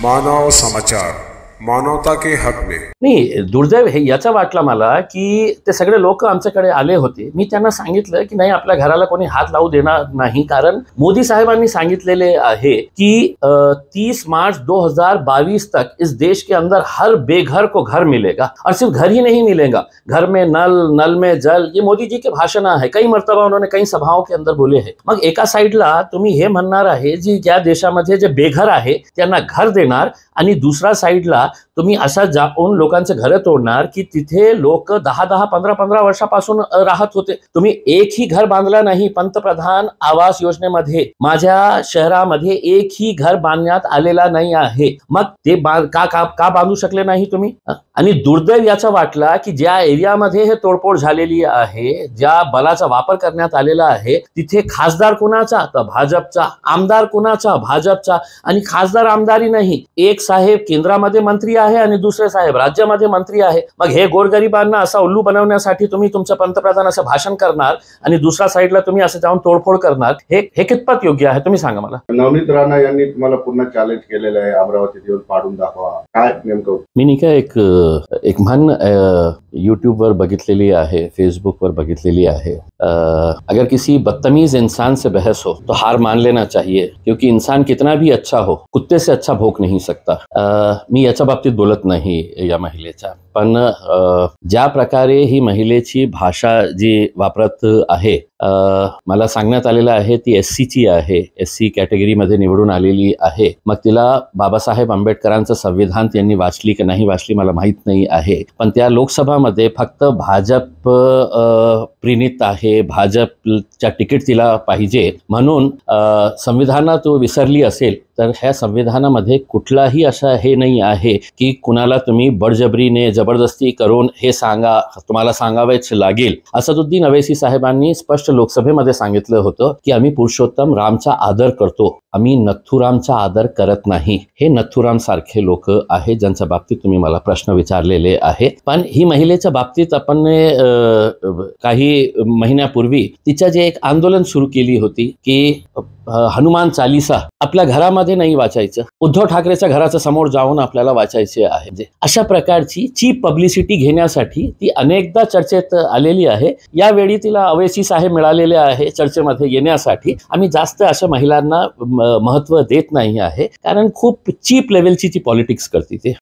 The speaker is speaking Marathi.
मानव समाचार, मानवता के हक में। नाही, दुर्दैव हे याचा वाटला मला की ते सगळे लोक आमच्याकडे आले होते. मी त्यांना सांगितलं की नाही, आपल्या घराला कोणी हात लावू देणार नाही, कारण मोदी साहेबांनी सांगितलेले आहे की 30 मार्च 2022 तक इस देश के अंदर हर बेघर को घर मिलेगा, और सिर्फ घर ही नहीं मिलेगा, घर में नल, नल में जल. ये मोदी जी के भाषण आहे, कई मर्तबा उन्होंने कई सभाओं के अंदर बोले हैं. मग एका साइडला तुम्ही हे म्हणणार आहे जी ज्या देशामध्ये जे बेघर आहे त्यांना घर देणार, आणि दुसऱ्या साइडला तुम्ही असा जाऊन लोकांचे घरे तोडणार की तिथे लोक 10-10, 15-15 वर्षापासून राहत होते. तुम्ही एकही घर बांधला नाही. पंतप्रधान आवास योजनेमध्ये माझ्या शहरामध्ये एकही घर बांधण्यात आलेला नाही आहे. मग ते का बांधू शकले नाही तुम्ही? आणि दुर्दैव याचा वाटला की ज्या एरियामध्ये हे तोडफोड झालेली आहे, ज्या बलाचा वापर करण्यात आलेला आहे, तिथे खासदार कोणाचा? तर भाजपचा. आमदार कोणाचा? भाजपचा. आणि खासदार आमदारी नाही, एक साहेब केंद्रामध्ये मंत्री आहे आणि दुसरे साहेब राज्यामध्ये मंत्री आहे. मग हे गोरगरिबांना असा उल्लू बनवण्यासाठी तुम्ही तुमचं पंतप्रधान असं भाषण करणार आणि दुसऱ्या साईडला तुम्ही असं जाऊन तोडफोड करणार, हे कितपत योग्य आहे तुम्ही सांगा मला. नवनीत राणा यांनी तुम्हाला पुन्हा चॅलेंज केलेलं आहे, अमरावतीत येऊन पाडून दाखवा, काय नेमकं? मी नाही का एक म्हण यूट्यूब वर बघितलेली आहे, फेसबुक वर बघितलेली आहे, अगर किसी बदतमीज इंसान से बहस हो तो हार मान लेना चाहिए, क्योंकि इंसान कितना भी अच्छा हो, कुत्ते से अच्छा भोग नहीं सकता. मी याच्या बाबतीत बोलत नाही या महिलेच्या, पण ज्या प्रकारे ही महिलेची भाषा जी वापरत आहे, मला सांगण्यात आलेलं आहे ती SC ची आहे, SC कॅटेगरीमध्ये निवडून आलेली आहे. मग तिला बाबासाहेब आंबेडकरांचं संविधान त्यांनी वाचली की नाही वाचली मला माहीत नाही आहे, पण त्या लोकसभामध्ये फक्त भाजप प्रणित आहे, भाजपच्या तिकीट तिला पाहिजे म्हणून संविधानात विसरली असेल तर ह्या संविधानामध्ये कुठलाही असा हे नाही आहे की कुणाला तुम्ही बळजबरीने जबरदस्ती करून हे तुम्हाला सांगावेच लागेल. असदुद्दीन अवैसी साहेबांनी स्पष्ट लोकसभेमध्ये सांगितलं होतं की आम्ही पुरुषोत्तम रामचा आदर करतो, आम्ही नथुरामचा आदर करत नाही. हे नथुराम सारखे लोक आहेत ज्यांच्या बाबतीत तुम्ही मला प्रश्न विचारलेले आहे. पण ही महिलेच्या बाबतीत आपण काही महिन्यापूर्वी तिच्या जे एक आंदोलन सुरू केली होती की हनुमान चालीसा आपल्या घरामध्ये नाही वाचायचं, उद्धव ठाकरेच्या घराच्या समोर जाऊन आपल्याला वाचायचे आहे. अशा प्रकारची चीप पब्लिसिटी घेण्यासाठी ती अनेकदा चर्चेत आलेली आहे. यावेळी तिला अवैसी साहेब मिळालेले आहे चर्चेमध्ये येण्यासाठी. आम्ही जास्त अशा महिलांना महत्त्व देत नाही आहे, कारण खूप चीप लेवलची ती पॉलिटिक्स करते ते.